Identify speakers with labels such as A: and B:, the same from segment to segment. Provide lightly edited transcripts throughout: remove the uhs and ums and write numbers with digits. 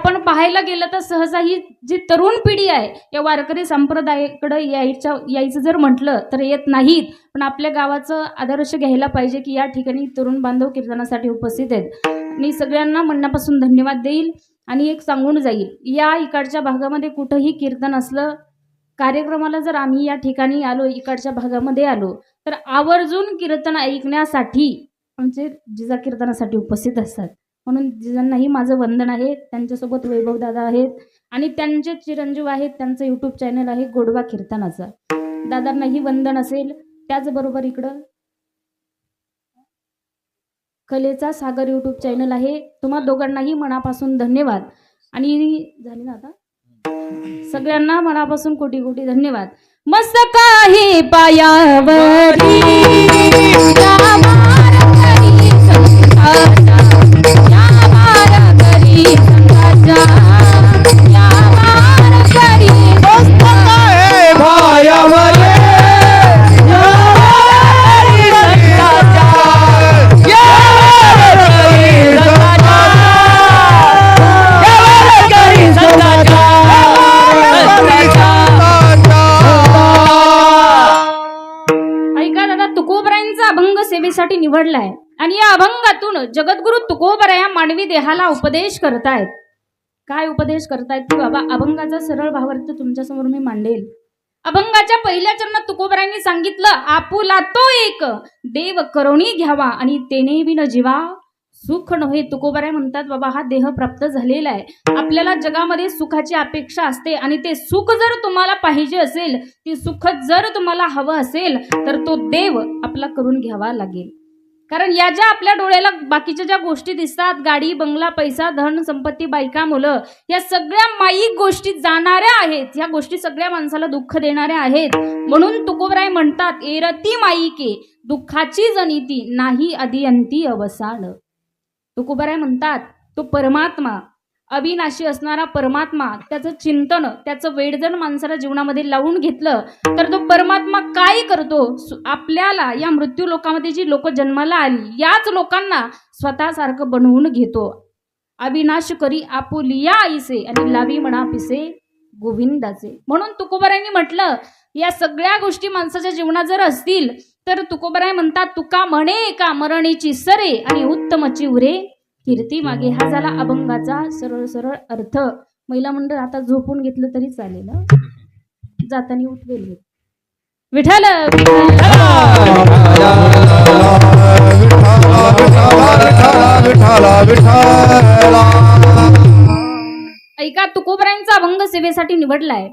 A: आपण पाहायला गेलं तर सहसा ही जी तरुण पिढी आहे या वारकरी संप्रदायाकडे यायचं जर म्हटलं तर येत नाहीत. पण आपल्या गावाचं आदर्श घ्यायला पाहिजे की या ठिकाणी तरुण बांधव कीर्तनासाठी उपस्थित आहेत. आणि सगळ्यांना मनापासून धन्यवाद देईल आणि एक सांगून जाईल, या इकडच्या भागामध्ये कुठंही कीर्तन असलं, कार्यक्रमाला जर आम्ही या ठिकाणी आलो, इकडच्या भागामध्ये आलो, तर आवर्जून कीर्तन ऐकण्यासाठी आमचे जिजा कीर्तनासाठी उपस्थित असतात. म्हणून जिजांनाही माझं वंदन आहे. त्यांच्यासोबत वैभव दादा आहेत आणि त्यांचे चिरंजीव आहेत, त्यांचं यूट्यूब चॅनल आहे गोडवा कीर्तनाचं. दादांनाही वंदन असेल. त्याचबरोबर इकडं कलेचा सागर यूट्यूब चॅनल आहे. तुम्हा दोघांनाही मनापासून धन्यवाद. आणि झाले ना आता, सगळ्यांना मनापासून कोटी कोटी धन्यवाद. मस्त काही पायावरी सेवेसाठी निवडलाय आणि या अभंगातून जगद्गुरु तुकोबराया मानवी देहाला उपदेश करतायत. काय उपदेश करतायत की बाबा, अभंगाचा सरळ भावार्थ तुमच्या समोर मी मांडेल. अभंगाच्या पहिल्या चरणात तुकोबरायांनी सांगितलं, आपुला तो एक देव करुणी घ्यावा आणि तेने विन जीवा सुख नव्हे. तुकोबराय म्हणतात, बाबा हा देह प्राप्त झालेला आहे, आपल्याला जगामध्ये सुखाची अपेक्षा असते आणि ते सुख जर तुम्हाला पाहिजे असेल, ते सुख जर तुम्हाला हवं असेल तर तो देव आपला करून घ्यावा लागेल. कारण या ज्या आपल्या डोळ्याला बाकीच्या ज्या गोष्टी दिसतात, गाडी बंगला पैसा धन संपत्ती बायका मुलं, या सगळ्या माईक गोष्टी जाणाऱ्या आहेत. ह्या गोष्टी सगळ्या माणसाला दुःख देणाऱ्या आहेत. म्हणून तुकोबराय म्हणतात, एरती माईके दुःखाची जनिती नाही अदिअंती अवसान. तुकोबराय म्हणतात, तो परमात्मा अविनाशी असणारा परमात्मा, त्याचं चिंतन त्याचं वेळ जर माणसाला जीवनामध्ये लावून घेतलं तर तो परमात्मा काय करतो, आपल्याला या मृत्यू लोकामध्ये जी लोक जन्माला आली याच लोकांना स्वतःसारखं बनवून घेतो. अविनाश करी आपुलिया आईसे आणि लावी म्हणा पिसे गोविंदाचे. म्हणून तुकोबरायांनी म्हटलं, या सगळ्या गोष्टी माणसाच्या जीवनात जर असतील तर तुकोबराय म्हणतात, तुका म्हणे का मरणीची सरे आणि उत्तमची उरे कीर्ती मागे. हा झाला अभंगाचा सरळ सरळ अर्थ. महिला मंडळ आता झोपून घेतलं तरी चालेल, जाताना उठवेल. विठ्ठल ऐका, तुकोबरायांचा अभंग सेवेसाठी निवडलाय.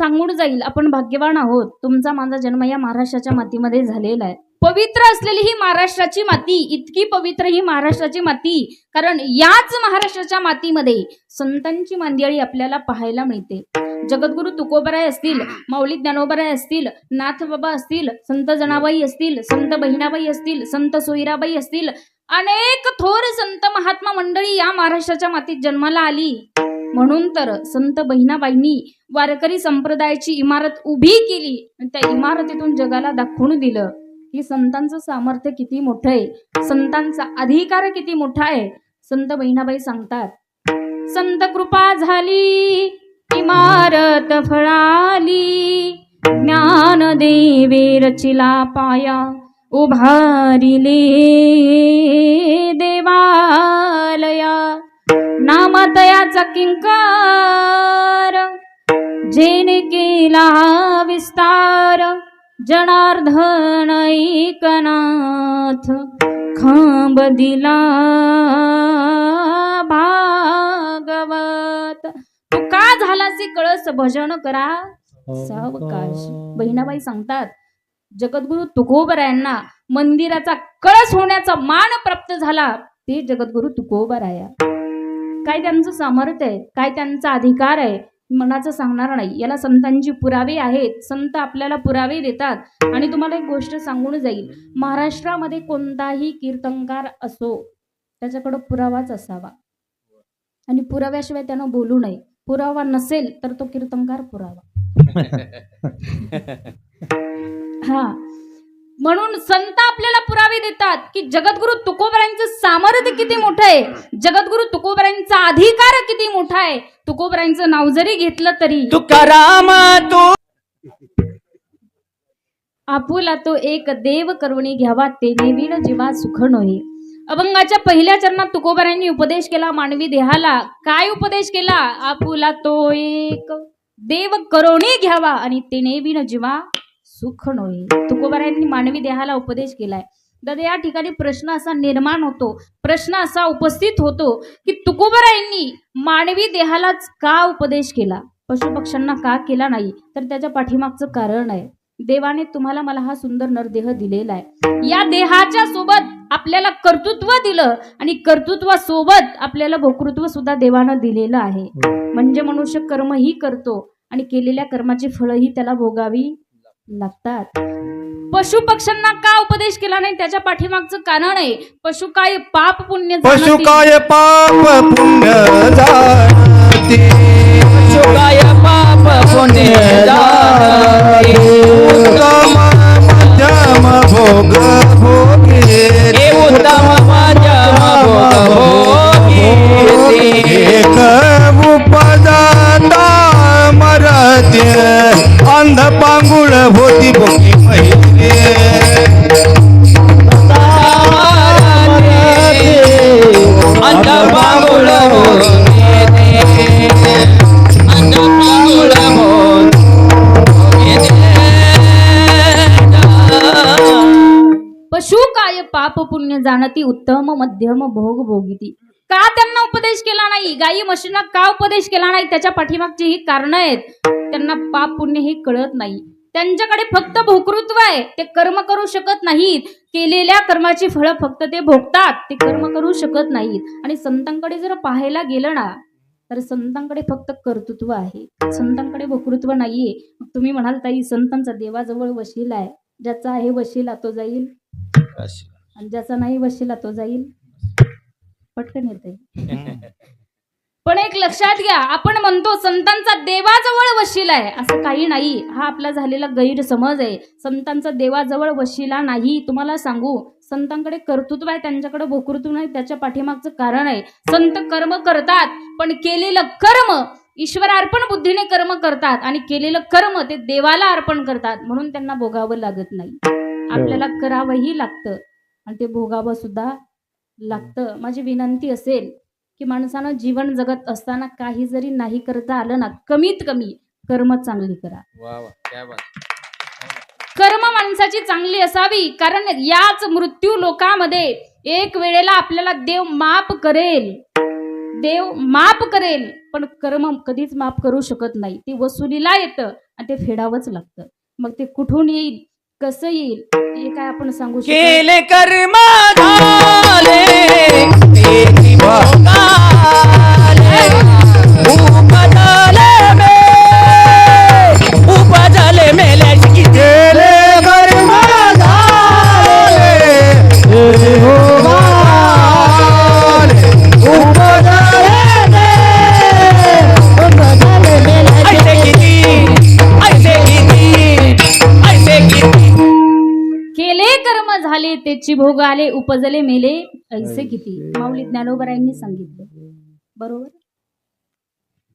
A: सांगून जाईल, आपण भाग्यवान आहोत. तुमचा माझा जन्म या महाराष्ट्राच्या मातीमध्ये झालेला आहे. पवित्र असलेली ही महाराष्ट्राची माती, इतकी पवित्र ही महाराष्ट्राची माती, कारण याच महाराष्ट्राच्या मातीमध्ये संतांची मंडळी आपल्याला पाहायला मिळते. जगद्गुरु तुकोबराय असतील, माऊली ज्ञानोबराय असतील, नाथबाबा असतील, संत जनाबाई असतील, संत बहिणाबाई असतील, संत सोयराबाई असतील, अनेक थोर संत महात्मा मंडळी या महाराष्ट्राच्या मातीत जन्माला आली. म्हणून तर संत बहिणाबाईंनी वारकरी संप्रदायाची इमारत उभी केली आणि त्या इमारतीतून जगाला दाखवून दिलं की संतांचं सामर्थ्य किती मोठं आहे, संतांचा अधिकार किती मोठा आहे. संत बहिणाबाई सांगतात, संत कृपा झाली इमारत फळाली, ज्ञान देवे रचिला पाया, उभारिले देवालया, नामदयाचा किंकार जेने केला विस्तार, जनार्दन एकनाथ खांब दिला भागवत. तू का झालासी कळस भजन करा सावकाश. बहिणाबाई सांगतात, जगद्गुरु तुकोबरायांना मंदिराचा कळस होण्याचा मान प्राप्त झाला ते जगद्गुरु तुकोबराया. काय त्यांचं सामर्थ्य आहे, काय त्यांचा अधिकार आहे, मनाचं सांगणार नाही. याला संतांची पुरावे आहेत. संत आपल्याला पुरावे देतात. आणि तुम्हाला एक गोष्ट सांगून जाईल, महाराष्ट्रामध्ये कोणताही कीर्तनकार असो त्याच्याकडे पुरावाच असावा आणि पुराव्याशिवाय त्यानं बोलू नये. पुरावा नसेल तर तो कीर्तनकार पुरावा. हा, म्हणून संत आपल्याला पुरावे देतात की जगद्गुरु तुकोबरायांचं सामर्थ्य किती मोठं आहे, जगद्गुरु तुकोबरायांचा अधिकार किती मोठा आहे. तुकोबरायांचं नाव जरी घेतलं तरी
B: तुकाराम तू
A: आपुला तो एक देव करुणी घ्यावा ते नेविण जीवा सुख नोहे. अभंगाच्या पहिल्या चरणात तुकोबरायांनी उपदेश केला मानवी देहाला. काय उपदेश केला? आपुला तो एक देव करुणी घ्यावा आणि ते नेविण जीवा सुख नोहे. तुकोबरायांनी मानवी देहाला उपदेश केलाय. दादा या ठिकाणी प्रश्न असा निर्माण होतो, प्रश्न असा उपस्थित होतो की तुकोबरायांनी मानवी देहालाच का उपदेश केला, पशुपक्ष्यांना का केला नाही? तर त्याच्या पाठीमागचं कारण आहे. देवाने तुम्हाला मला हा सुंदर नरदेह दिलेला आहे. या देहाच्या सोबत आपल्याला कर्तृत्व दिलं आणि कर्तृत्वासोबत आपल्याला भोक्तृत्व सुद्धा देवानं दिलेलं आहे. म्हणजे मनुष्य कर्मही करतो आणि केलेल्या कर्माची फळही त्याला भोगावी लागतात. पशु पक्ष्यांना का उपदेश केला नाही? त्याच्या पाठीमागचं कारण आहे. पशु काय पाप पुण्य
C: पशु काय पाप पुण्य जाणते,
B: पशु काय पाप पुण्य जाणते,
C: उत्तम मध्यम भोग भोगे,
B: हे उत्तम मध्यम भोग भोगे,
C: एक उपदाता मरते, अंध पांगुळ होती भोगी पहिले,
B: अंध पांगुळ होते, अंध पांगुळ
A: पशु काय पाप पुण्य जाणती, उत्तम मध्यम भोग भोगिती. का त्यांना उपदेश केला नाही? गायी म्हशींना का उपदेश केला नाही? त्याच्या पाठीमागची ही कारण आहेत. त्यांना पाप पुण्य हे कळत नाही. त्यांच्याकडे फक्त भोक्तृत्व आहे. ते कर्म करू शकत नाहीत. केलेल्या कर्माची फळं फक्त ते भोगतात, ते कर्म करू शकत नाहीत. आणि संतांकडे जर पाहायला गेलं ना तर संतांकडे फक्त कर्तृत्व आहे, संतांकडे भोक्तृत्व नाहीये. मग तुम्ही म्हणाल ताई संतांचा देवाजवळ वशिला आहे. ज्याचा आहे वशिला तो जाईल आणि ज्याचा नाही वशिला तो जाईल. पटकन येते. पण एक लक्षात घ्या, आपण म्हणतो संतांचा देवाजवळ वशिला आहे, असं काही नाही. हा आपला झालेला गैरसमज आहे. संतांचा देवाजवळ वशिला नाही. तुम्हाला सांगू, संतांकडे कर्तृत्व आहे, त्यांच्याकडे भोक्तृत्व नाही. त्याच्या पाठीमागचं कारण आहे. संत कर्म करतात, पण केलेलं कर्म ईश्वरार्पण बुद्धीने कर्म करतात आणि केलेलं कर्म ते देवाला अर्पण करतात. म्हणून त्यांना भोगावं लागत नाही. आपल्याला करावंही लागतं आणि ते भोगावं सुद्धा लागतं. माझी विनंती असेल की माणसानं जीवन जगत असताना काही जरी नाही करता आलं ना, कमीत कमी कर्म चांगली करा. कर्म माणसाची चांगली असावी, कारण याच मृत्यू लोकामध्ये एक वेळेला आपल्याला देव माफ करेल, देव माफ करेल. पण कर्म कधीच माफ करू शकत नाही. ते वसुलीला येतं आणि ते फेडावंच लागतं. मग ते कुठून येईल, कसं येईल, हे काय आपण सांगू शकतो?
B: केले कर्म झाले तेची भोगाले, उपजले मेल्याची
C: केले कर्म झाले,
B: ऐसे किती, ऐसे किती, ऐसे किती.
A: केले कर्म झाले त्याची भोग आले, उपजले मेले ऐसे किती. माऊली ज्ञानोबरायांनी सांगितलं. बरोबर,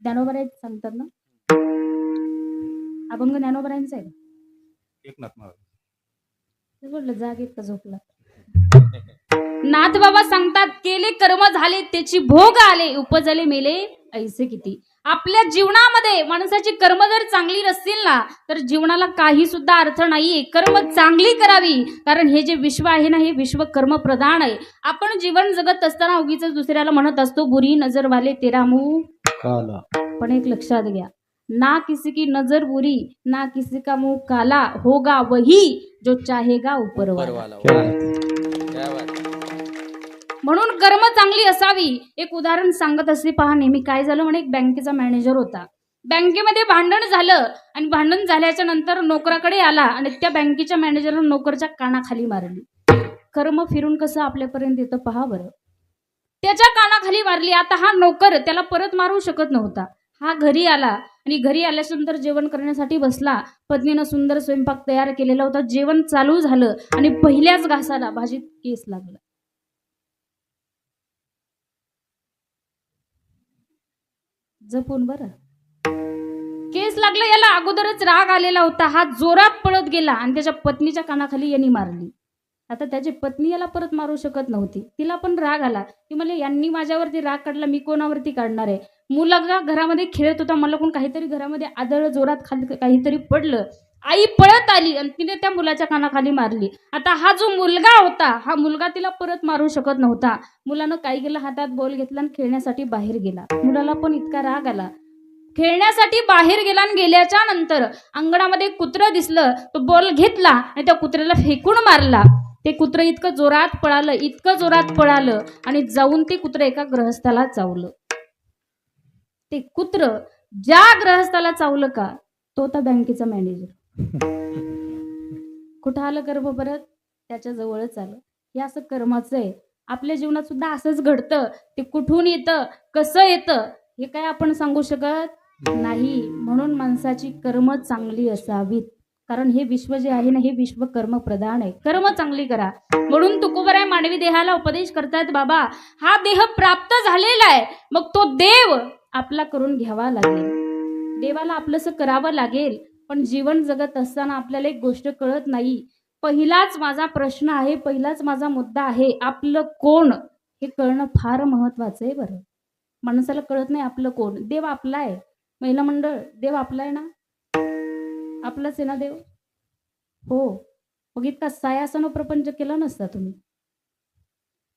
A: ज्ञानोबराय सांगतात ना. अभंग ज्ञानोबरायांचा आहे. म्हटलं जागेत का झोपला. नाथ बाबा सांगतात, केले कर्म झाले त्याची भोग आले, उपजले मेले ऐसे किती. आपल्या जीवनामध्ये माणसाची कर्म जर चांगली नसतील ना तर जीवनाला काही सुद्धा अर्थ नाहीये. कर्म चांगली करावी, कारण हे जे विश्व आहे ना, हे विश्व कर्म प्रधान आहे. आपण जीवन जगत असताना उगीच दुसऱ्याला म्हणत असतो बुरी नजर वाले तेरा मुंह काला. पण एक लक्षात घ्या, ना किसी की नजर बुरी ना किसी का मुंह काला, होगा वही जो चाहेगा ऊपर वाला. म्हणून कर्म चांगली असावी. एक उदाहरण सांगत असते पहा नेहमी. काय झालं म्हणे, एक बँकेचा मॅनेजर होता. बँकेमध्ये भांडण झालं आणि भांडण झाल्याच्या नंतर नोकराकडे आला आणि त्या बँकेच्या मॅनेजरनं नोकरच्या कानाखाली मारली. कर्म फिरून कसं आपल्यापर्यंत येतं पहा बरं. त्याच्या कानाखाली मारली. आता हा नोकर त्याला परत मारू शकत नव्हता. हा घरी आला आणि घरी आल्यानंतर जेवण करण्यासाठी बसला. पत्नीनं सुंदर स्वयंपाक तयार केलेला होता. जेवण चालू झालं आणि पहिल्याच घासाला भाजीत केस लागला. जपून बरं. केस लागला. याला अगोदरच राग आलेला होता. हा जोरात पळत गेला आणि त्याच्या पत्नीच्या कानाखाली यांनी मारली. आता त्याची पत्नी याला परत मारू शकत नव्हती. तिला पण राग आला. ती म्हणले, यांनी माझ्यावरती राग काढला, मी कोणावरती काढणार आहे. मुलगा घरामध्ये खेळत होता. मला कोण काहीतरी घरामध्ये आदळ, जोरात खाली काहीतरी पडलं. आई पळत आली आणि तिने त्या मुलाच्या कानाखाली मारली. आता हा जो मुलगा होता, हा मुलगा तिला परत मारू शकत नव्हता. मुलानं काय केलं, हातात बॉल घेतला आणि खेळण्यासाठी बाहेर गेला. मुलाला पण इतका राग आला. खेळण्यासाठी बाहेर गेला आणि गेल्याच्या नंतर अंगणामध्ये कुत्रं दिसलं. तो बॉल घेतला आणि त्या कुत्र्याला फेकून मारला. ते कुत्रं इतकं जोरात पळालं, इतकं जोरात पळालं आणि जाऊन ते कुत्रं एका ग्रहस्थाला चावलं. ते कुत्रं ज्या ग्रहस्थाला चावलं का, तो होता बँकेचा मॅनेजर. कुठं आलं कर्म परत? त्याच्या जवळच आलं. हे असं कर्माचं आहे. आपल्या जीवनात सुद्धा असंच घडतं. ते कुठून येतं, कसं येतं, हे काय आपण सांगू शकत नाही. म्हणून माणसाची कर्म चांगली असावीत. कारण हे विश्व जे आहे ना, हे विश्व कर्म प्रधान आहे. कर्म चांगली करा. म्हणून तुकोबराय मानवी देहाला उपदेश करतायत, बाबा हा देह प्राप्त झालेला आहे, मग तो देव आपला करून घ्यावा लागेल. देवाला आपलंसं करावं लागेल. पण जीवन जगत असताना आपल्याला एक गोष्ट कळत नाही. पहिलाच माझा प्रश्न आहे, पहिलाच माझा मुद्दा आहे, आपलं कोण हे कळणं फार महत्वाचं आहे. बरं, माणसाला कळत नाही आपलं कोण. देव आपला आहे. महिला मंडळ, देव आपला आहे ना, आपलाच आहे ना देव. हो, मग इतका सायासानं प्रपंच केला नसता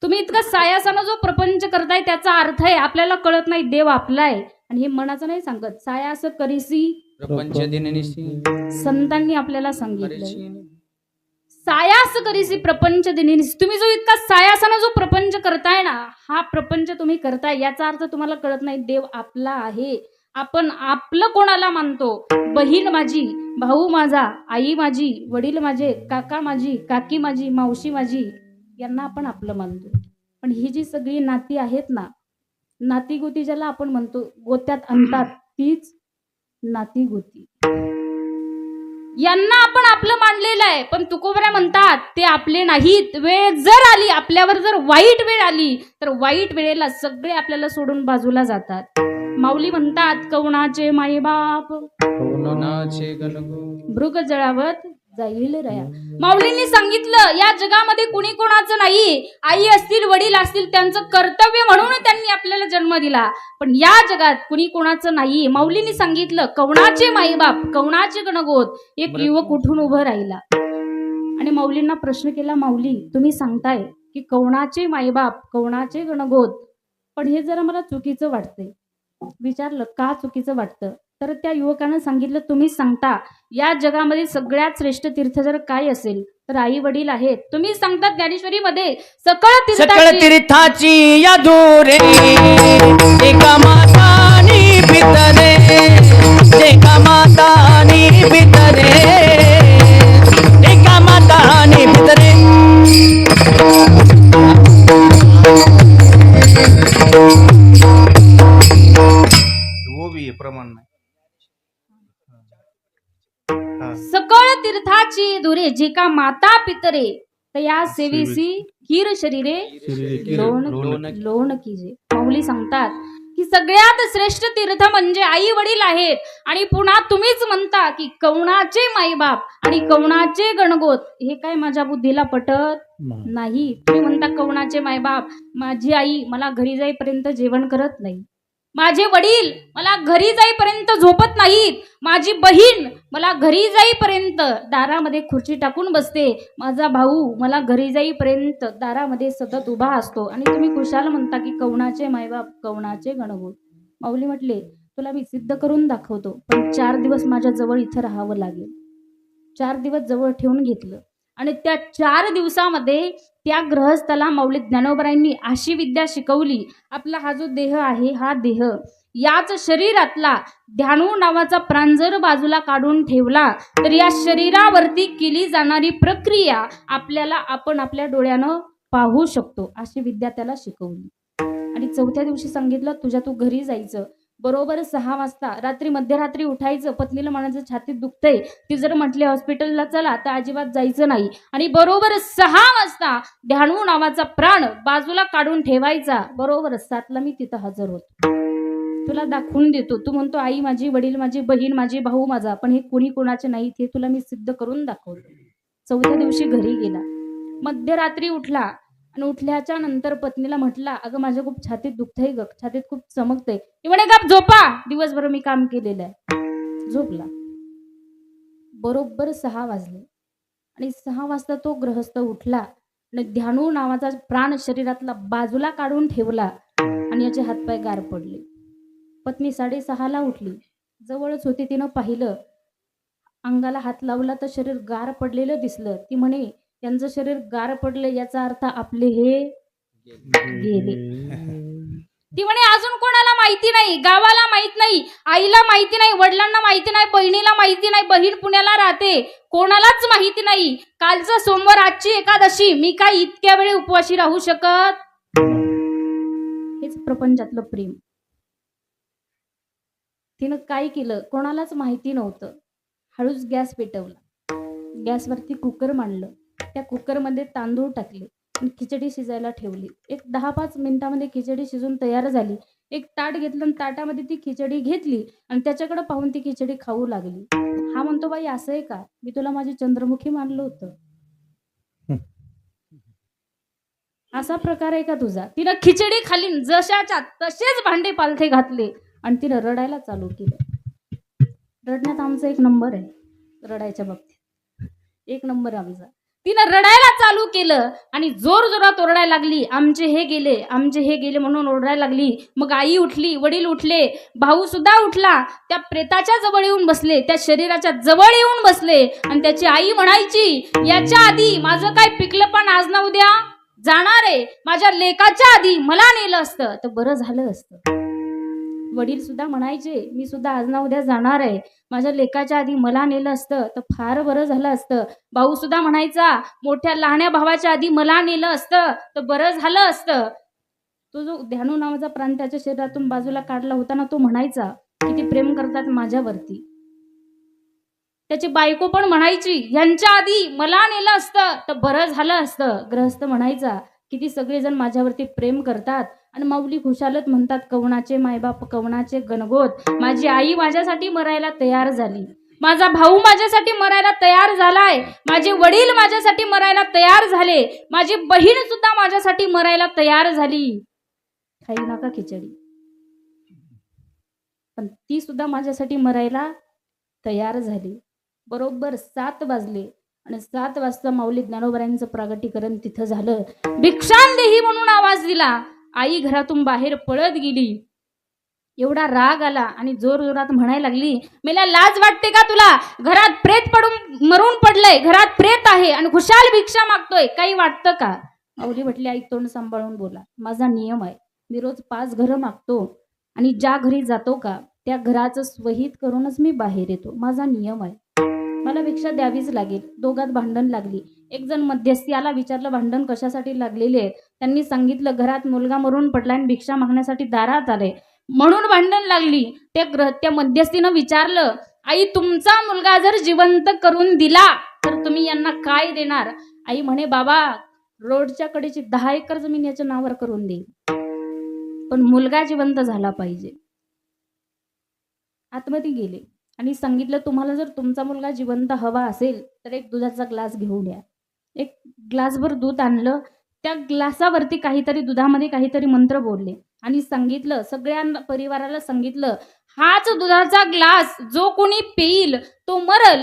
A: तुम्ही इतका सायासानं जो प्रपंच करताय त्याचा अर्थ आहे आपल्याला कळत नाही. देव आपला आहे आणि हे मनाचं नाही सांगत. सायास करीसी
B: प्रपंच दिननिशी
A: संतांनी आपल्याला सांगितलं. सायास करीसी प्रपंच दिनिसी. तुम्ही जो इतका सायासानं जो प्रपंच करताय ना, हा प्रपंच तुम्ही करताय याचा अर्थ तुम्हाला कळत नाही. देव आपला आहे. आपण आपलं कोणाला मानतो? बहीण माझी, भाऊ माझा, आई माझी, वडील माझे, काका माझी, काकी माझी, मावशी माझी, यांना आपण आपलं मानतो. पण ही जी सगळी नाती आहेत ना, नाती गोती ज्याला आपण म्हणतो, गोत्यात आणतात तीच नाती गोती, यांना आपण आपलं मानलेलं आहे. पण तुकोबराय म्हणतात ते आपले नाहीत. वेळ जर आली, आपल्यावर जर वाईट वेळ आली, तर वाईट वेळेला सगळे आपल्याला सोडून बाजूला जातात. माऊली म्हणतात, कवणाचे माईबाप
B: कोणाचे गणगो
A: मृग जळावत जाईल रया. माऊलींनी सांगितलं, या जगामध्ये कुणी कोणाचं नाही. आई असतील, वडील असतील, त्यांचं कर्तव्य म्हणून त्यांनी आपल्याला जन्म दिला. पण या जगात कुणी कोणाचं नाही. माऊलींनी सांगितलं, कवणाचे माईबाप, कवणाचे गणगोत. एक युवक उठून उभं राहिला आणि माऊलींना प्रश्न केला, माऊली तुम्ही सांगताय की कवणाचे माईबाप, कवणाचे गणगोत, पण हे जरा मला चुकीचं वाटतंय. विचारलं, का चुकीचं वाटतं? तर त्या युवकानं सांगितलं, तुम्ही सांगता या जगामध्ये सगळ्यात श्रेष्ठ तीर्थ जर काय असेल तर आई वडील आहेत. तुम्ही सांगता ज्ञानेश्वरीमध्ये
B: सकळ तीर्थाची या दूरे एका मातानी पितरे, एका मातानी पितरे, एका मातानी पितरे.
C: वो भी आहे, प्रमाण नाही.
A: सकळ तीर्थाची दुरे जे का माता पितरे, तया सेवेसी हीर शरीरे लोण कीजे. माऊली सांगतात की सगळ्यात श्रेष्ठ तीर्थ म्हणजे आई वडील आहेत. आणि पुन्हा तुम्हीच म्हणता की कवणाचे माईबाप आणि कवणाचे गणगोत. हे काय माझ्या बुद्धीला पटत नाही. तुम्ही म्हणता कवणाचे माईबाप, माझी आई मला घरी जाईपर्यंत जेवण करत नाही, माझे वडील मला घरी जाईपर्यंत झोपत नाहीत, माझी बहीण मला घरी जाईपर्यंत दारामध्ये खुर्ची टाकून बसते, माझा भाऊ मला घरी जाईपर्यंत दारामध्ये सतत उभा असतो. आणि तुम्ही खुशाल म्हणता की कवणाचे मायबाप, कवणाचे गणगोत. माऊली म्हटले, तुला मी सिद्ध करून दाखवतो, पण 4 दिवस माझ्या जवळ इथं राहावं लागेल. 4 दिवस जवळ ठेवून घेतलं आणि त्या 4 दिवसामध्ये त्या ग्रहस्थाला माऊली ज्ञानोबरायांनी अशी विद्या शिकवली. आपला हा जो देह आहे, हा देह याच शरीरातला ध्यानू नावाचा प्राण जर बाजूला काढून ठेवला तर या शरीरावरती केली जाणारी प्रक्रिया आपल्याला आपण आपल्या डोळ्यानं पाहू शकतो. अशी विद्या त्याला शिकवली. आणि 4थ्या दिवशी सांगितलं, तुझ्या तू घरी जायचं. बरोबर 6 वाजता रात्री मध्यरात्री उठायचं, पत्नीला म्हणायचं छातीत दुखतंय, ती जर म्हटली हॉस्पिटलला चला तर अजिबात जायचं नाही. आणि बरोबर 6 वाजता ध्यानू नावाचा प्राण बाजूला काढून ठेवायचा. बरोबर 7ला मी तिथं हजर होतो. तुला दाखवून देतो. तू म्हणतो आई माझी, वडील माझी, बहीण माझी, भाऊ माझा, पण हे कोणी कोणाचे नाहीत हे तुला मी सिद्ध करून दाखवतो. 4थ्या दिवशी घरी गेला. मध्यरात्री उठला आणि उठल्याच्या नंतर पत्नीला म्हटला, अगं माझ्या खूप छातीत दुखतंय ग, छातीत खूप चमकतंय. ती म्हणे गप झोपा, दिवसभर मी काम केलेलं आहे. झोपला. बरोबर 6 वाजले आणि 6 वाजता तो गृहस्थ उठला आणि ध्यानू नावाचा प्राण शरीरातला बाजूला काढून ठेवला आणि याचे हातपाय गार पडले. पत्नी 6:30ला उठली, जवळच होती, तिनं पाहिलं, अंगाला हात लावला तर शरीर गार पडलेलं दिसलं. ती म्हणे त्यांचं शरीर गार पडलं याचा अर्थ आपले हे गेले. ती म्हणे अजून कोणाला माहिती नाही, गावाला माहित नाही, आईला माहिती नाही, वडिलांना माहिती नाही, बहिणीला माहिती नाही, बहीण पुण्याला राहते, कोणालाच माहिती नाही. कालचा सोमवार, आजची एकादशी, मी काय इतक्या वेळी उपवाशी राहू शकत? हेच प्रपंचातलं प्रेम. तिनं काय केलं कोणालाच माहिती नव्हतं. हळूच गॅस पेटवला, गॅसवरती कुकर मांडलं, त्या कुकरमध्ये तांदूळ टाकले आणि खिचडी शिजायला ठेवली. एक 10-5 मिनिटामध्ये खिचडी शिजून तयार झाली. एक ताट घेतलं आणि ताटामध्ये ती खिचडी घेतली आणि त्याच्याकडे पाहून ती खिचडी खाऊ लागली. हा म्हणतो बाई असं आहे का, मी तुला माझी चंद्रमुखी मानलं होतं, असा प्रकार आहे का तुझा? तिनं खिचडी खाली, जशाच्या तसेच भांडे पालथे घातले आणि तिनं रडायला चालू केलं. रडण्यात आमचा 1 नंबर आहे, रडायच्या बाबतीत 1 नंबर आमचा. तिनं रडायला चालू केलं आणि जोर जोरात ओरडायला लागली, आमचे हे गेले, आमचे हे गेले म्हणून ओरडायला लागली. मग आई उठली, वडील उठले, भाऊ सुद्धा उठला, त्या प्रेताच्या जवळ येऊन बसले, त्या शरीराच्या जवळ येऊन बसले आणि त्याची आई म्हणायची, याच्या आधी माझं काय पिकलं पण आज ना उद्या जाणार आहे, माझ्या लेकाच्या आधी मला नेलं असतं तर बरं झालं असतं. वडील सुद्धा म्हणायचे, मी सुद्धा आज ना उद्या जाणार आहे, माझ्या लेकाच्या आधी मला नेलं असतं तर फार बरं झालं असतं. भाऊ सुद्धा म्हणायचा, मोठ्या लहान्या भावाच्या आधी मला नेलं असतं तर बरं झालं असतं. तो जो ध्यानू नावाचा प्राण त्याच्या शरीरातून बाजूला काढला होता ना, तो म्हणायचा किती प्रेम करतात माझ्यावरती. त्याची बायको पण म्हणायची, यांच्या आधी मला नेलं असतं तर बरं झालं असतं. गृहस्थ म्हणायचा, किती सगळेजण माझ्यावरती प्रेम करतात आणि माऊली खुशालत म्हणतात, कवनाचे मायबाप कवनाचे गणगोत. माझी आई माझ्यासाठी मरायला तयार झाली, माझा भाऊ माझ्यासाठी मरायला तयार झालाय, माझे वडील माझ्यासाठी मरायला तयार झाले, माझी बहीण सुद्धा माझ्यासाठी मरायला तयार झाली. खाई नका खिचडी, पण ती सुद्धा माझ्यासाठी मरायला तयार झाली. बरोबर 7 वाजले आणि 7 वाजता माऊली ज्ञानोबरायांचं प्रागटीकरण तिथं झालं. भिक्षांदेही म्हणून आवाज दिला. आई घरातून बाहेर पळत गेली. एवढा राग आला आणि जोर जोरात म्हणायला लागली, मेला लाज वाटते का तुला? घरात प्रेत पडून मरून पडलंय, घरात प्रेत आहे आणि खुशाल भिक्षा मागतोय, काही वाटतं का? माऊली म्हटली, आई तोंड सांभाळून बोला, माझा नियम आहे, मी रोज 5 घरं मागतो आणि ज्या घरी जातो का त्या घराचं स्वहित करूनच मी बाहेर येतो, माझा नियम आहे, मला भिक्षा द्यावीच लागेल. दोघात भांडण लागली. एक जण मध्यस्थी आला, विचारलं भांडण कशासाठी लागलेले आहे? त्यांनी सांगितलं, घरात मुलगा मरून पडला आणि भिक्षा मागण्यासाठी दारात आले म्हणून भांडण लागली. त्या मध्यस्थीनं विचारलं, आई तुमचा मुलगा जर जिवंत करून दिला तर तुम्ही यांना काय देणार? आई म्हणे, बाबा रोडच्या कडेची 10 एकर जमीन याच्या नावावर करून देईल, पण मुलगा जिवंत झाला पाहिजे. आतमध्ये गेले आणि सांगितलं, तुम्हाला जर तुमचा मुलगा जिवंत हवा असेल तर एक दुधाचा ग्लास घेऊन या. एक ग्लासभर दूध आणलं, त्या ग्लासावरती काहीतरी, दुधामध्ये काहीतरी मंत्र बोलले आणि सांगितलं, सगळ्या परिवाराला सांगितलं, हाच दुधाचा ग्लास जो कोणी पेईल तो मरल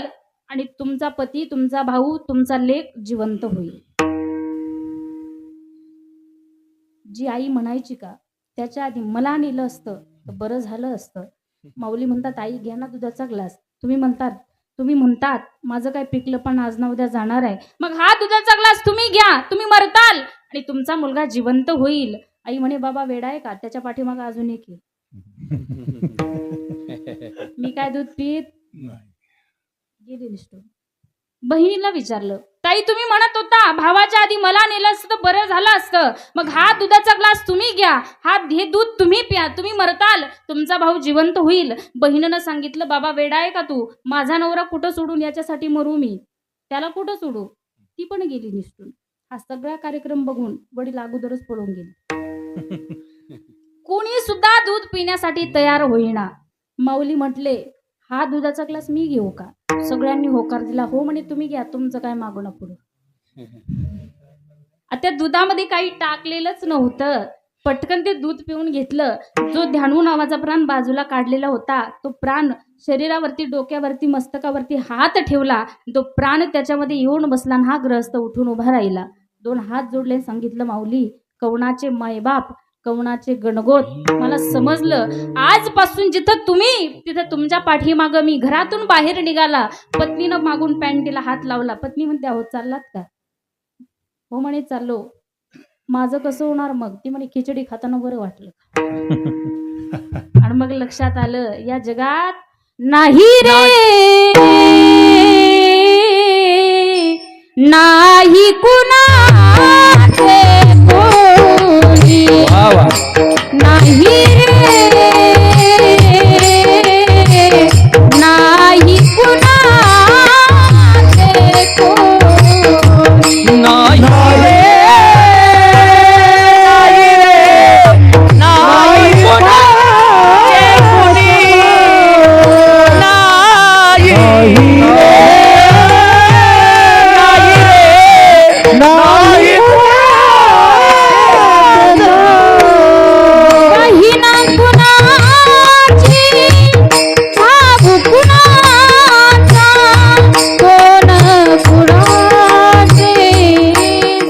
A: आणि तुमचा पती, तुमचा भाऊ, तुमचा लेक जिवंत होईल. जी आई म्हणायची का, त्याच्या आधी मला नेलं असतं तर बरं झालं असतं. माऊली म्हणतात, आई घ्या ना दुधाचा ग्लास. तुम्ही म्हणतात माझं काय पिकलं पण आज ना उद्या जाणार आहे, मग हा दुधाचा ग्लास तुम्ही घ्या, तुम्ही मरताल आणि तुमचा मुलगा जिवंत होईल. आई म्हणे, बाबा वेडा आहे का? त्याच्या पाठीमागं अजून एक आहे. मी काय दूध पीत गेली निष्ठून. बहिणीला विचारलं, ताई तुम्ही म्हणत होता भावाच्या आधी मला नेलं असतं तर बरं झालं असतं. मग हा दुधाचा ग्लास तुम्ही घ्या, हे दूध तुम्ही प्या, तुम्ही मरताल, तुमचा भाऊ जिवंत होईल. बहिणीनं सांगितलं बाबा वेडा आहे का तू, माझा नवरा कुठं सोडून याच्यासाठी मरू मी, त्याला कुठं सोडू. ती पण गेली निसटून. हा सगळा कार्यक्रम बघून वडील अगोदरच पळून गेले. कोणी सुद्धा दूध पिण्यासाठी तयार होईना. माऊली म्हटले हा दुधाचा ग्लास मी घेऊ का. सगळ्यांनी होकार दिला. हो म्हणे तुम्ही घ्या, तुमचं काय मागणं पुढं. त्या दुधामध्ये काही टाकलेलंच नव्हतं. पटकन ते दूध पिऊन घेतलं. जो ध्यानू नावाचा प्राण बाजूला काढलेला होता तो प्राण शरीरावरती, डोक्यावरती, मस्तकावरती हात ठेवला. तो प्राण त्याच्यामध्ये येऊन बसला. हा ग्रहस्थ उठून उभा राहिला. 2 हात जोडले, सांगितलं माऊली कवणाचे मायबाप, कवणाचे गणगोत मला समजलं. आजपासून जिथं तुम्ही तिथं तुमच्या पाठीमागं मी. घरातून बाहेर निघाला. पत्नीनं मागून पॅन्टीला हात लावला. पत्नी म्हणते अहो चाललात का. हो म्हणे चाललो. माझं कसं होणार मग. ती म्हणे खिचडी खाताना बरं वाटलं. आणि मग लक्षात आलं या जगात नाही रे, नाही कुणाचे कोणी, नाही रे, नाही कुणाचे कोणी,
B: नाही रे, नाही कोणाचे कोणी, नाही
A: काही ना कुणाची भाव कुणाचा, कोण कुणाचे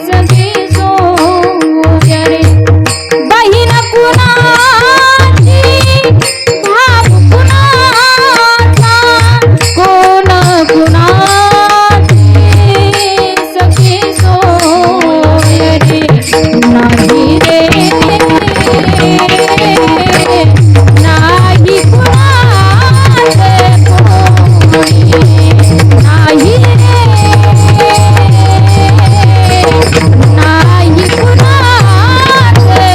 A: सगळे सोयरे. बहीण कुणाची भाव कुणाचा, कोण कुणाचे सगळे सोयरे. नाही रे, नाही कुणाचे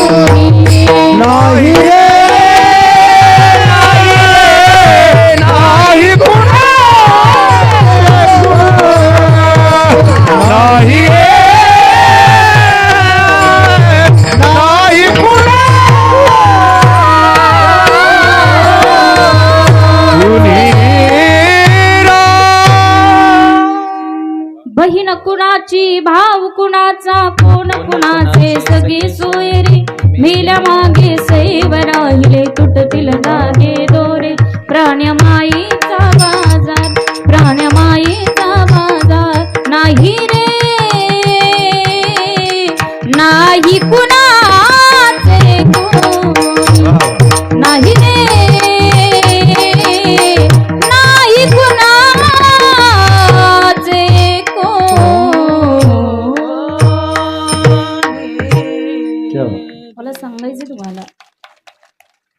A: कोणी, नाही रे, नाही कुणाचे कोणी,
B: नाही रे, नाही नाही
A: बहीण कुणाची भाव कुणाचा, कोण कुणाचे सगळे सोयरे. मेल्या मागे सैव राहिले, तुटतील धागे दोरे. प्राण्यमाईचा बाजार, प्राण्यमाईचा बाजार. नाही रे, नाही कुणाचे कोणी, नाही रे, नाही कुणाचे कोणी. मला सांगायचं तुम्हाला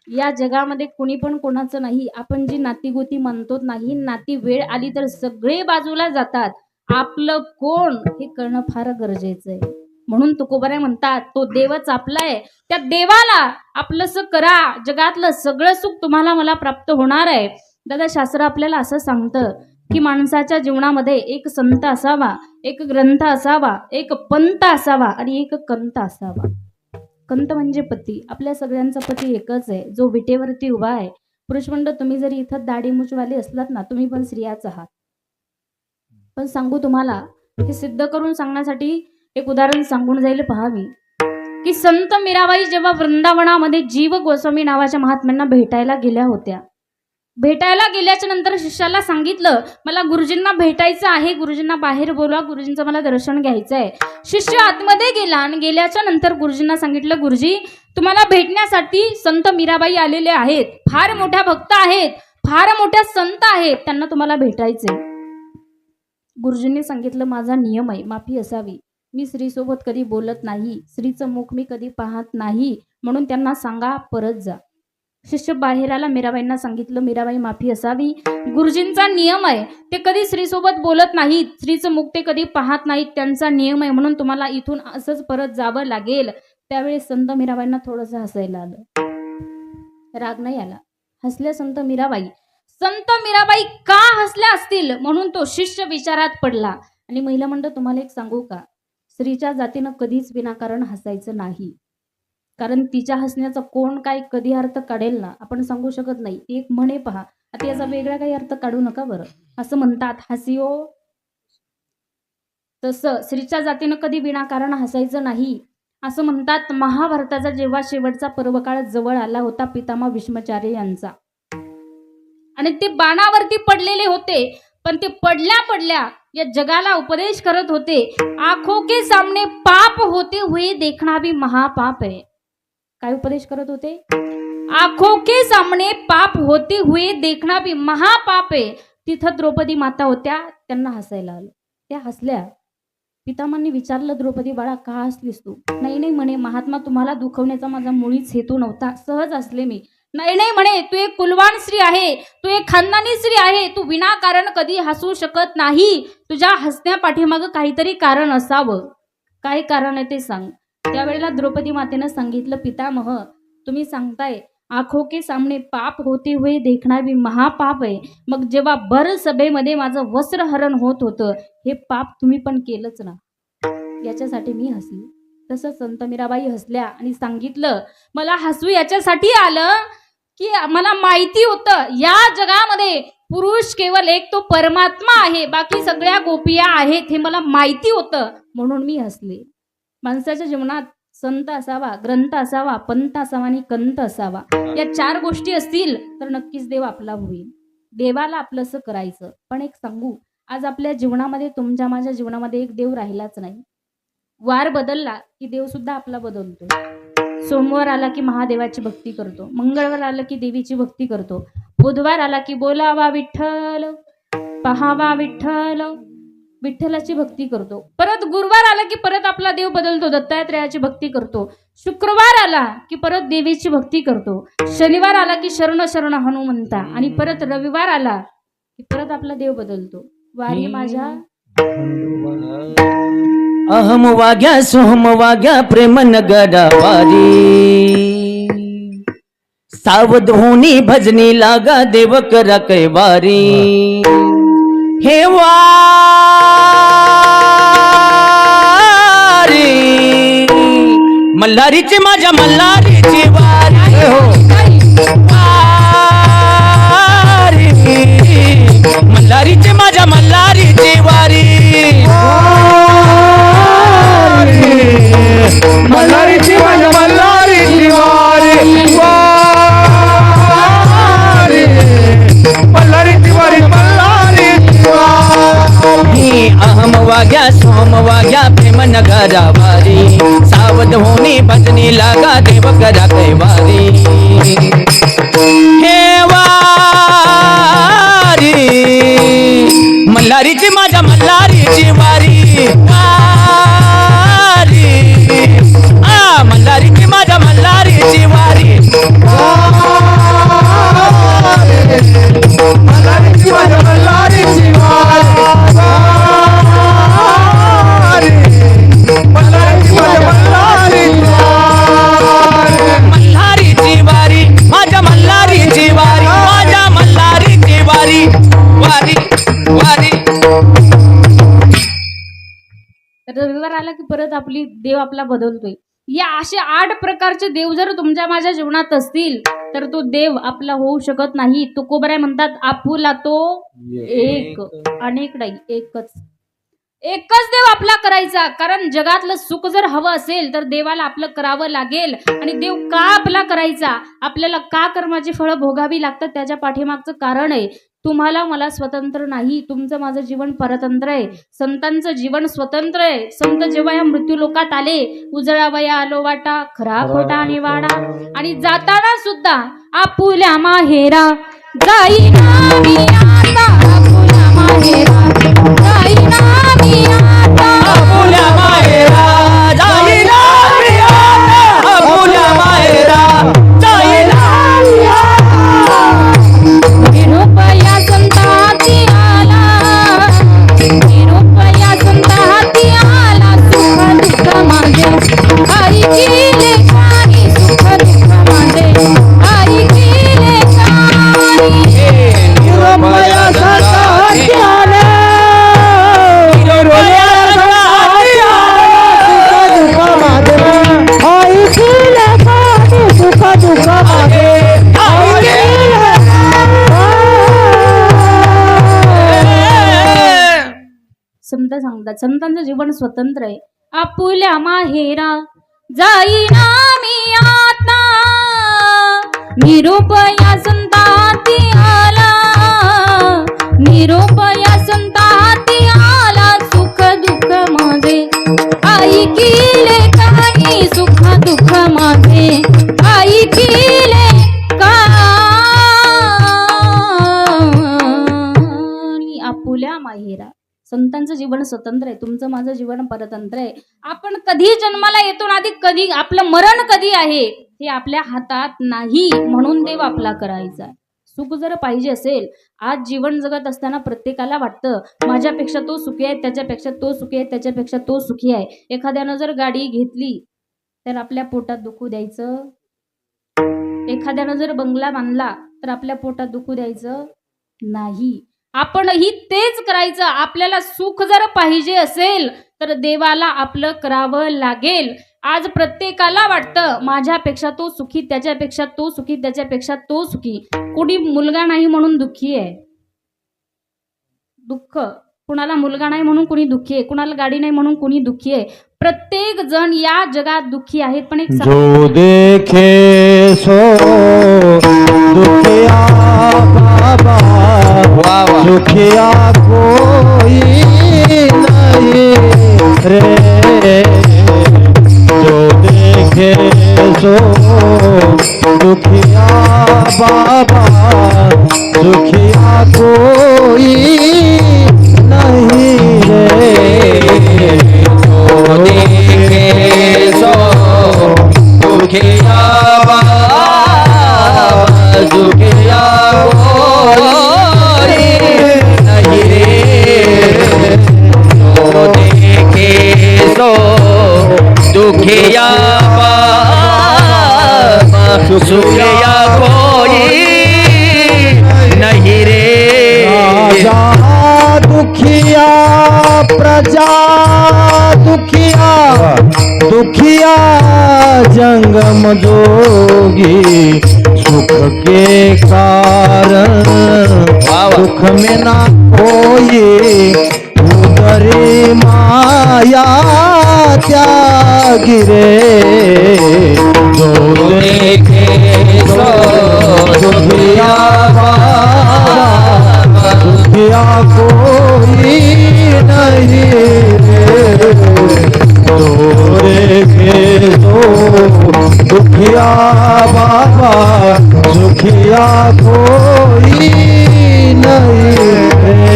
A: या जगामध्ये कोणी पण कोणाचं नाही. आपण जी नातीगोती म्हणतो नाही, नाती वेळ आली तर सगळे बाजूला जातात. आपलं कोण हे करणं फार गरजेचं आहे. म्हणून तुकोबाराय म्हणतात तो देवच आपलाय, त्या देवाला आपलंसं करा, जगातलं सगळं सुख तुम्हाला मला प्राप्त होणार आहे. दादा शास्त्र आपल्याला असं सांगतं की माणसाच्या जीवनामध्ये एक संत असावा, एक ग्रंथ असावा, एक पंत असावा आणि एक कंत असावा. कंत म्हणजे पती. आपल्या सगळ्यांचा पती एकच आहे, जो विटेवरती उभा आहे. पुरुषमंडळ तुम्ही जरी इथं दाढी मुचवाली असलात ना, तुम्ही पण स्त्रियाच आहात. पण सांगू तुम्हाला, हे सिद्ध करून सांगण्यासाठी एक उदाहरण सांगून जाईल पहावी. की संत मीराबाई जेव्हा वृंदावनामध्ये जीव गोस्वामी नावाच्या महात्म्यांना भेटायला गेल्या होत्या. भेटायला गेल्याच्या नंतर शिष्याला सांगितलं मला गुरुजींना भेटायचं आहे, गुरुजींना बाहेर बोलवा, गुरुजींचं मला दर्शन घ्यायचं आहे. शिष्य आतमध्ये गेला आणि गेल्याच्या नंतर गुरुजींना सांगितलं गुरुजी तुम्हाला भेटण्यासाठी संत मीराबाई आलेले आहेत, फार मोठ्या भक्त आहेत, फार मोठ्या संत आहेत, त्यांना तुम्हाला भेटायचे. गुरुजींनी सांगितलं माझा नियम आहे, माफी असावी, मी स्त्रीसोबत कधी बोलत नाही, स्त्रीचं मुख मी कधी पाहत नाही, म्हणून त्यांना सांगा परत जा. शिष्य बाहेर आला, मीराबाईंना सांगितलं मीराबाई माफी असावी. गुरुजींचा नियम आहे, ते कधी स्त्रीसोबत बोलत नाहीत, स्त्रीचं मुख ते कधी पाहत नाहीत, त्यांचा नियम आहे, म्हणून तुम्हाला इथून असंच परत जावं लागेल. त्यावेळी संत मीराबाईंना थोडंसं हसायला आलं, राग नाही आला. हसल्या संत मीराबाई. संत मीराबाई का हसल्या असतील म्हणून तो शिष्य विचारात पडला. आणि महिला मंडळ, तुम्हाला एक सांगू का, स्त्रीच्या जातीनं कधीच विनाकारण हसायचं नाही. कारण तिच्या हसण्याचा कोण काय कधी अर्थ काढेल ना, आपण सांगू शकत नाही. ती एक म्हणे पहा, आता याचा वेगळा काही अर्थ काढू नका बरं. असं म्हणतात, हसिओ. तसं स्त्रीच्या जातीनं कधी विनाकारण हसायचं नाही असं म्हणतात. महाभारताचा जेव्हा शेवटचा पर्वकाळ जवळ आला होता पितामह भीष्माचार्य यांचा, आणि ते बाणावरती पडलेले होते, पण ते पडल्या पडल्या या जगाला उपदेश करत होते. आंखों के सामने पाप होते हुए देखना भी महापाप है. काय उपदेश करत होते? आंखों के सामने पाप होते हुए देखना भी महापाप है. तिथं द्रौपदी माता होत्या, त्यांना हसायला आलं, त्या हसल्या. पितामहांनी विचारलं, द्रौपदी बाळा का हसलीस तू? नाही नाही म्हणे, महात्मा तुम्हाला दुखवण्याचा माझा मुळीच हेतू नव्हता, सहज हसले मी. नाही नाही म्हणे, तू एक कुलवान स्त्री आहे, तू एक खानदानी स्त्री आहे, तू विनाकारण कधी हसू शकत नाही. तुझ्या हसण्या पाठीमागं काहीतरी कारण असावं. काय कारण आहे ते सांग. त्यावेळेला द्रौपदी मातेनं सांगितलं, पितामह तुम्ही सांगताय आंखों के सामने पाप होते हुए देखना भी महापाप आहे. मग जेव्हा भर सभेमध्ये माझं वस्त्रहरण होत होतं, हे पाप तुम्ही पण केलंच ना, याच्यासाठी मी हसली. तसं संत मीराबाई हसल्या आणि सांगितलं, मला हसू याच्यासाठी आलं की मला माहिती होतं या जगामध्ये पुरुष केवळ एक तो परमात्मा आहे, बाकी सगळ्या गोपिया आहेत, हे मला माहिती होतं, म्हणून मी हसले. माणसाच्या जीवनात संत असावा, ग्रंथ असावा, पंथ असावा आणि कंत असावा. या 4 गोष्टी असतील तर नक्कीच देव आपला होईल. देवाला आपलंसं करायचं. पण एक सांगू, आज आपल्या जीवनामध्ये, तुमच्या माझ्या जीवनामध्ये एक देव राहिलाच नाही. वार बदलला की देव सुद्धा आपला बदलतो. सोमवार आला की महादेवाची भक्ती करतो, मंगळवार आला की देवीची भक्ती करतो, बुधवार आला की बोलावा विठ्ठल, पहावा विठ्ठल, विठ्ठलाची भक्ती करतो. परत गुरुवार आला की परत आपला देव बदलतो, दत्तात्रयाची भक्ती करतो. शुक्रवार आला की परत देवीची भक्ती करतो. शनिवार आला की शरण शरण हनुमंता, आणि परत रविवार आला की परत आपला देव बदलतो. वारी माझ्या
B: अहम वाग्या सोहम वाग्या प्रेम नगरा वारी, सावध होनी भजनी लागा देव करा कैवारी. हे वारी मल्हारीची माझ्या मल्हारीची वारी, वारी मल्हारीची माझ्या मल्हारीची वारी,
C: मल्हारीची माझ्या मल्हारीची वारी, वारी मल्हारीची वारी, मल्हारीची वारी.
B: अहम वाग्या सोम वाग्या प्रेम नगरा वारी, सावध होनी भजनी लागा देव करा कैवारी. हे वारी मल्हारीची माझ्या मल्हारीची वारी, वारी मल्हारीची माझ्या मल्हारीची वारी,
C: मल्हारीची माझ्या मल्हारीची वारी, मल्हारीची माझ्या मल्हारीची
B: वारी, माझ्या मल्हारीची वारी, माझ्या मल्हारीची वारी, वारी वारी.
A: तर रविवार आला की परत आपली देव आपला बदलतोय. या असे 8 प्रकारचे देव जर तुमच्या माझ्या जीवनात असतील तर तो देव आपला होऊ शकत नाही. तुकोबराय म्हणतात, आपुला तो एक, अनेक नाही, एकच देव आपला करायचा. कारण जगातलं सुख जर हवं असेल तर देवाला आपलं करावं लागेल. आणि देव का आपला करायचा, आपल्याला का कर्माची फळं भोगावी लागतात, त्याच्या पाठीमागचं कारण आहे. तुम्हाला मला स्वतंत्र नाही, तुमचं माझं जीवन परतंत्र आहे. संतांचं जीवन स्वतंत्र आहे. संत जेव्हा या मृत्यू लोकात आले, उजळावया आलो वाटा, खरा खोटा निवाडा, आणि जाताना सुद्धा आपुल्या माहेरा जाईना मी आता, आपुल्या माहेरा जाईना मी आता,
B: आपुल्या माहेरा जाईना मी आता, आपुल्या माहेरा जाईना मी आता.
A: सांगतात संतांचं जीवन स्वतंत्र आहे. आपुल्या माहेरा जाईना मी आता, निरोप या संताती आला, निरोप या संताती आला, सुख दुःख माझे आई केले काही, सुख दुःख माझे आई केले काही. आपुल्या माहेरा संतांचं जीवन स्वतंत्र आहे, तुमचं माझं जीवन परतंत्र आहे. आपण कधी जन्माला येतो ना, आधी कधी आपलं मरण कधी आहे हे आपल्या हातात नाही, म्हणून देव आपला करायचा आहे. सुख जर पाहिजे असेल, आज जीवन जगत असताना प्रत्येकाला वाटतं माझ्यापेक्षा तो सुखी आहे, त्याच्यापेक्षा तो सुखी आहे, त्याच्यापेक्षा तो सुखी आहे. एखाद्यानं जर गाडी घेतली तर आपल्या पोटात दुखू द्यायचं, एखाद्यानं जर बंगला बांधला तर आपल्या पोटात दुखू द्यायचं नाही. आपणही तेच करायचं. आपल्याला सुख जर पाहिजे असेल तर देवाला आपलं करावं लागेल. आज प्रत्येकाला वाटतं माझ्यापेक्षा तो सुखी, त्याच्यापेक्षा तो सुखी, त्याच्यापेक्षा तो सुखी. कोणी मुलगा नाही म्हणून दुःखी आहे, दुःख. कुणाला मुलगा नाही म्हणून कुणी दुःखी आहे, कुणाला गाडी नाही म्हणून कुणी दुःखी आहे. प्रत्येक जण या जगात दुःखी आहेत. पण एक
C: जो देखे सो दुखिया बाबा,
B: वा वा.
C: दुखिया कोई नहीं रे, जो देखे सो दुखिया बाबा, दुखिया कोई नहीं रे,
B: जो देखे सो दुखिया बाबा, दुखिया कोई नहीं रे, जो देखे सो दुखिया बाबा, दुखिया कोई नहीं रे.
C: राजा दुखिया प्रजा दुखिया, दुखिया जंगम जोगी, सुख के कारण दुख में ना कोई, उदरी माया त्यागी रे, जो देखे सो दुखिया बाबा, दुखिया कोई नहीं रे, तोरे के दो दुखिया बाबा, दुखिया कोई नहीं रे.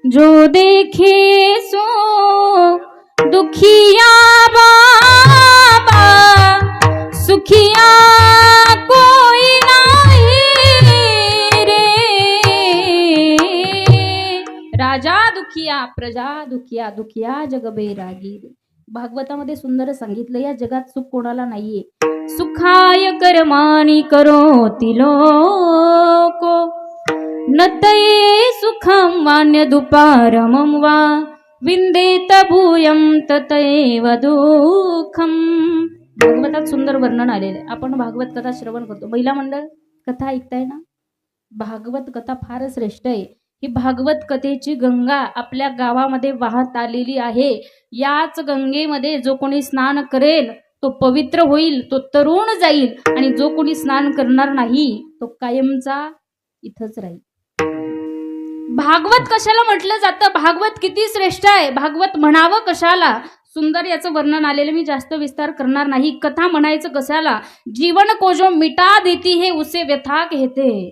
A: जो देखे सो दुखिया बाबा, सुखिया कोई नहीं रे. राजा दुखिया प्रजा दुखिया, दुखिया जग बैरागी. भागवतामध्ये सुंदर सांगितलं या जगात सुख कोणाला नाहीये. सुखाय कर्माणि करोति लोको, नतये सुखं वान्य दुपारमं वा, विंदेत भूयं ततएव दुःखम. भागवतात सुंदर वर्णन आलेलं आहे. आपण भागवत कथा श्रवण करतो. महिला मंडळ कथा ऐकताय ना. भागवत कथा फार श्रेष्ठ आहे. ही भागवत कथेची गंगा आपल्या गावामध्ये वाहत आलेली आहे. याच गंगेमध्ये जो कोणी स्नान करेल तो पवित्र होईल, तो तरुण जाईल, आणि जो कोणी स्नान करणार नाही तो कायमचा इथंच राहील. भागवत कशाला म्हटलं जातं, भागवत किती श्रेष्ठ आहे, भागवत म्हणावं कशाला, सुंदर याचं वर्णन आलेलं. मी जास्त विस्तार करणार नाही. कथा म्हणायचं कशाला, जीवन को जो मिटा देती है उसे व्यथा कहते हैं,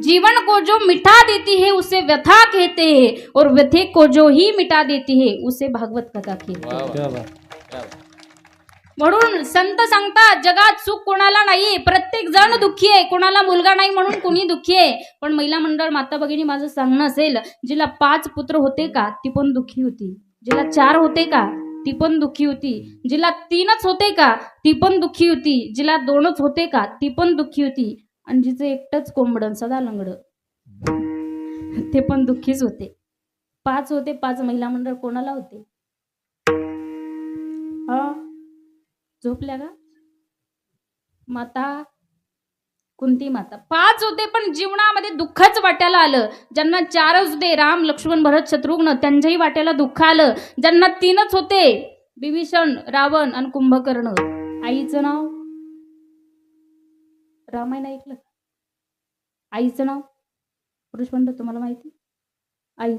A: जीवन को जो मिटा देती है उसे व्यथा कहते हैं, और व्यथे को जो ही मिटा देती है उसे भागवत कथा कहते हैं. म्हणून संत सांगतात जगात सुख कोणाला नाही, प्रत्येक जण दुःखी आहे. कोणाला मुलगा नाही म्हणून कोणी दुःखी आहे. पण महिला मंडळ माता भगिनी माझं सांगणं असेल, जिला 5 पुत्र होते का ती पण दुःखी होती, जिला 4 होते का ती पण दुःखी होती, जिला 3च होते का ती पण दुःखी होती, जिला 2च होते का ती पण दुःखी होती, आणि जिचं एकटंच कोंबडं सदा लंगड ते पण दुःखीच होते. 5 होते. 5 महिला मंडळ कोणाला होते. हा झोपल्या का माता, कुंती माता. 5 होते पण जीवनामध्ये दुःखच वाट्याला आलं. ज्यांना 4च होते, राम लक्ष्मण भरत शत्रुघ्न, त्यांच्याही वाट्याला दुःख आलं. ज्यांना 3च होते, विभीषण, रावण आणि कुंभकर्ण. आईचं नाव रामायण ऐकलं? आईचं नाव पुरुष म्हणतो, तुम्हाला माहिती? आई.